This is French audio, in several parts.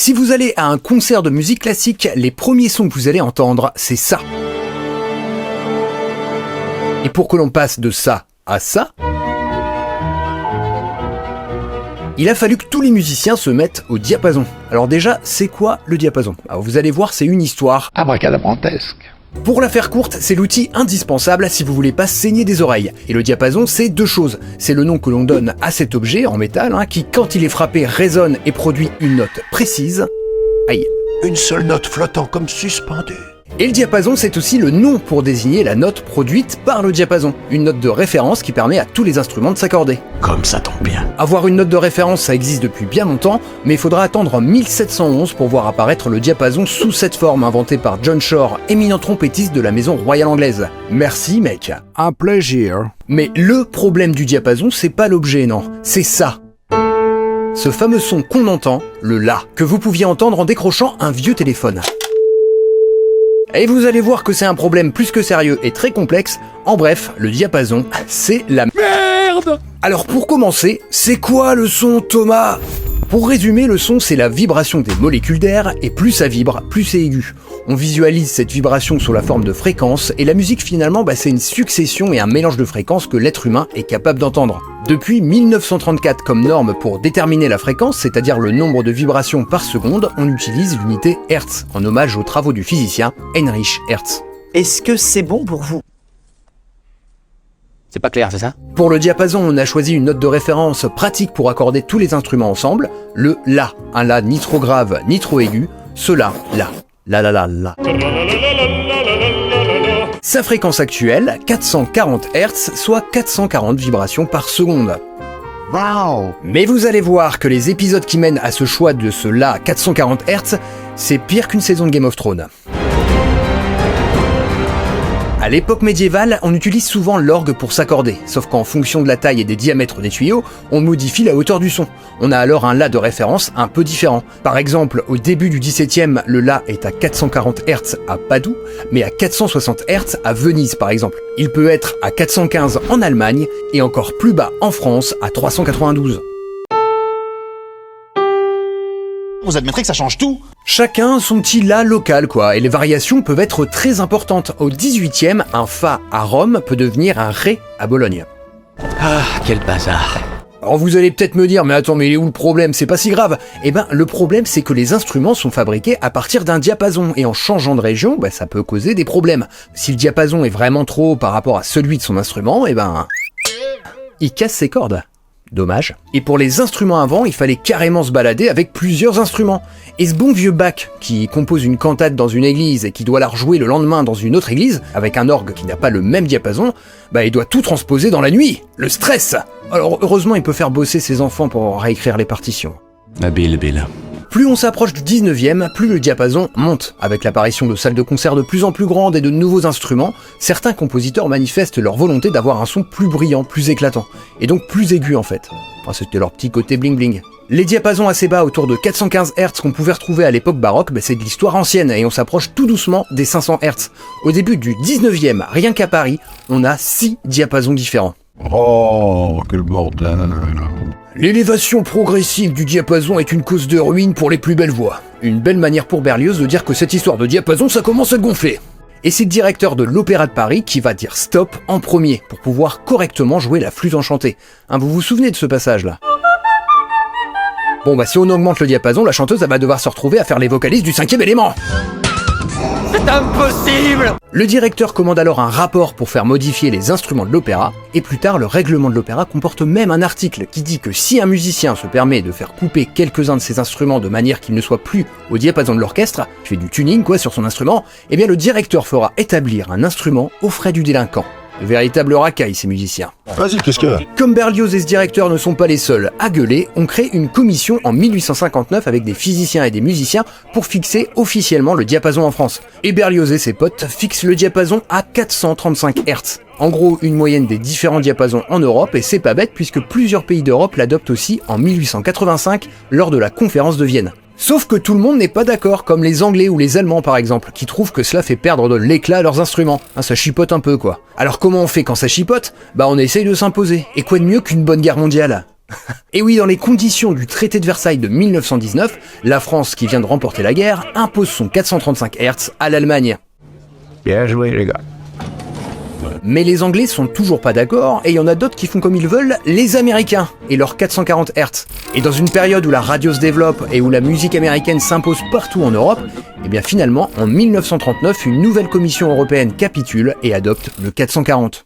Si vous allez à un concert de musique classique, les premiers sons que vous allez entendre, c'est ça. Et pour que l'on passe de ça à ça, il a fallu que tous les musiciens se mettent au diapason. Alors déjà, c'est quoi le diapason? Alors vous allez voir, c'est une histoire abracadabrantesque. Pour la faire courte, c'est l'outil indispensable si vous voulez pas saigner des oreilles. Et le diapason, c'est deux choses. C'est le nom que l'on donne à cet objet en métal, qui, quand il est frappé, résonne et produit une note précise. Aïe. Une seule note flottant comme suspendue. Et le diapason, c'est aussi le nom pour désigner la note produite par le diapason. Une note de référence qui permet à tous les instruments de s'accorder. Comme ça tombe bien. Avoir une note de référence, ça existe depuis bien longtemps, mais il faudra attendre 1711 pour voir apparaître le diapason sous cette forme, inventé par John Shore, éminent trompettiste de la maison royale anglaise. Merci mec. Un plaisir. Mais le problème du diapason, c'est pas l'objet, non, c'est ça. Ce fameux son qu'on entend, le la, que vous pouviez entendre en décrochant un vieux téléphone. Et vous allez voir que c'est un problème plus que sérieux et très complexe. En bref, le diapason, c'est la merde. Alors pour commencer, c'est quoi le son, Thomas? Pour résumer, le son, c'est la vibration des molécules d'air, et plus ça vibre, plus c'est aigu. On visualise cette vibration sous la forme de fréquences, et la musique finalement, c'est une succession et un mélange de fréquences que l'être humain est capable d'entendre. Depuis 1934 comme norme pour déterminer la fréquence, c'est-à-dire le nombre de vibrations par seconde, on utilise l'unité Hertz, en hommage aux travaux du physicien Heinrich Hertz. Est-ce que c'est bon pour vous? C'est pas clair, c'est ça? Pour le diapason, on a choisi une note de référence pratique pour accorder tous les instruments ensemble, le la, un la ni trop grave ni trop aigu, ce la, la. Sa fréquence actuelle, 440 Hz, soit 440 vibrations par seconde. Wow. Mais vous allez voir que les épisodes qui mènent à ce choix de ce la 440 Hz, c'est pire qu'une saison de Game of Thrones. À l'époque médiévale, on utilise souvent l'orgue pour s'accorder, sauf qu'en fonction de la taille et des diamètres des tuyaux, on modifie la hauteur du son. On a alors un la de référence un peu différent. Par exemple, au début du XVIIe, le la est à 440 Hz à Padoue, mais à 460 Hz à Venise par exemple. Il peut être à 415 en Allemagne, et encore plus bas en France à 392. Vous admettrez que ça change tout? Chacun son petit la local quoi, et les variations peuvent être très importantes. Au 18e, un fa à Rome peut devenir un ré à Bologne. Ah, quel bazar. Alors vous allez peut-être me dire, mais attends, mais il est où le problème? C'est pas si grave. Eh ben, le problème c'est que les instruments sont fabriqués à partir d'un diapason, et en changeant de région, ça peut causer des problèmes. Si le diapason est vraiment trop haut par rapport à celui de son instrument, il casse ses cordes. Dommage. Et pour les instruments avant, il fallait carrément se balader avec plusieurs instruments. Et ce bon vieux Bach, qui compose une cantate dans une église et qui doit la rejouer le lendemain dans une autre église, avec un orgue qui n'a pas le même diapason, il doit tout transposer dans la nuit. Le stress! Alors heureusement, il peut faire bosser ses enfants pour réécrire les partitions. Bill. Plus on s'approche du 19e, plus le diapason monte. Avec l'apparition de salles de concert de plus en plus grandes et de nouveaux instruments, certains compositeurs manifestent leur volonté d'avoir un son plus brillant, plus éclatant, et donc plus aigu en fait. Enfin, c'était leur petit côté bling bling. Les diapasons assez bas autour de 415 Hz qu'on pouvait retrouver à l'époque baroque, c'est de l'histoire ancienne, et on s'approche tout doucement des 500 Hz. Au début du 19e, rien qu'à Paris, on a 6 diapasons différents. Oh, quel bordel. L'élévation progressive du diapason est une cause de ruine pour les plus belles voix. Une belle manière pour Berlioz de dire que cette histoire de diapason, ça commence à gonfler. Et c'est le directeur de l'Opéra de Paris qui va dire stop en premier pour pouvoir correctement jouer la flûte enchantée. Vous vous souvenez de ce passage-là? Bon si on augmente le diapason, la chanteuse elle va devoir se retrouver à faire les vocalises du 5e élément. C'est impossible! Le directeur commande alors un rapport pour faire modifier les instruments de l'opéra, et plus tard le règlement de l'opéra comporte même un article qui dit que si un musicien se permet de faire couper quelques-uns de ses instruments de manière qu'il ne soit plus au diapason de l'orchestre, fait du tuning sur son instrument, le directeur fera établir un instrument aux frais du délinquant. De véritables racailles, ces musiciens. Vas-y, qu'est-ce que... Comme Berlioz et ce directeur ne sont pas les seuls à gueuler, on crée une commission en 1859 avec des physiciens et des musiciens pour fixer officiellement le diapason en France. Et Berlioz et ses potes fixent le diapason à 435 Hz. En gros, une moyenne des différents diapasons en Europe, et c'est pas bête puisque plusieurs pays d'Europe l'adoptent aussi en 1885 lors de la conférence de Vienne. Sauf que tout le monde n'est pas d'accord, comme les Anglais ou les Allemands par exemple, qui trouvent que cela fait perdre de l'éclat à leurs instruments. Ça chipote un peu quoi. Alors comment on fait quand ça chipote? On essaye de s'imposer. Et quoi de mieux qu'une bonne guerre mondiale? Et oui, dans les conditions du traité de Versailles de 1919, la France, qui vient de remporter la guerre, impose son 435 Hz à l'Allemagne. Bien joué, les gars. Mais les Anglais sont toujours pas d'accord, et il y en a d'autres qui font comme ils veulent, les Américains, et leurs 440 Hz. Et dans une période où la radio se développe et où la musique américaine s'impose partout en Europe, et bien finalement, en 1939, une nouvelle commission européenne capitule et adopte le 440.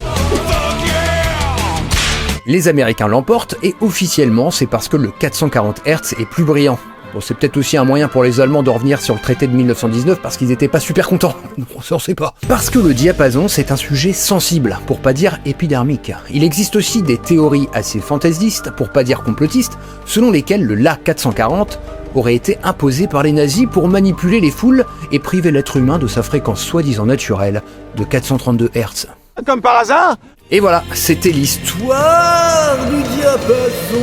Les Américains l'emportent, et officiellement, c'est parce que le 440 Hz est plus brillant. Bon, c'est peut-être aussi un moyen pour les Allemands de revenir sur le traité de 1919 parce qu'ils étaient pas super contents. On sait pas. Parce que le diapason, c'est un sujet sensible, pour pas dire épidermique. Il existe aussi des théories assez fantaisistes, pour pas dire complotistes, selon lesquelles le La 440 aurait été imposé par les nazis pour manipuler les foules et priver l'être humain de sa fréquence soi-disant naturelle de 432 Hz. Comme par hasard? Et voilà, c'était l'histoire du diapason.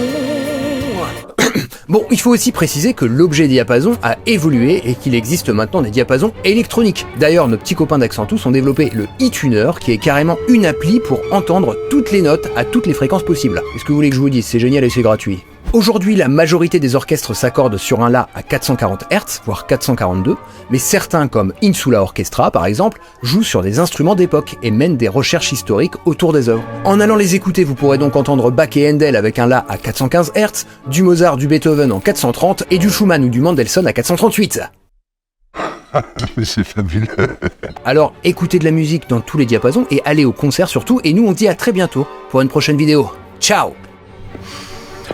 Bon, il faut aussi préciser que l'objet diapason a évolué et qu'il existe maintenant des diapasons électroniques. D'ailleurs, nos petits copains d'Accentus ont développé le e-tuner, qui est carrément une appli pour entendre toutes les notes à toutes les fréquences possibles. Qu'est-ce que vous voulez que je vous dise? C'est génial et c'est gratuit. Aujourd'hui, la majorité des orchestres s'accordent sur un La à 440 Hz, voire 442, mais certains, comme Insula Orchestra par exemple, jouent sur des instruments d'époque et mènent des recherches historiques autour des œuvres. En allant les écouter, vous pourrez donc entendre Bach et Handel avec un La à 415 Hz, du Mozart, du Beethoven en 430 et du Schumann ou du Mendelssohn à 438. C'est fabuleux. Alors écoutez de la musique dans tous les diapasons et allez au concert surtout, et nous on dit à très bientôt pour une prochaine vidéo. Ciao!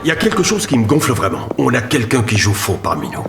Il y a quelque chose qui me gonfle vraiment. On a quelqu'un qui joue faux parmi nous.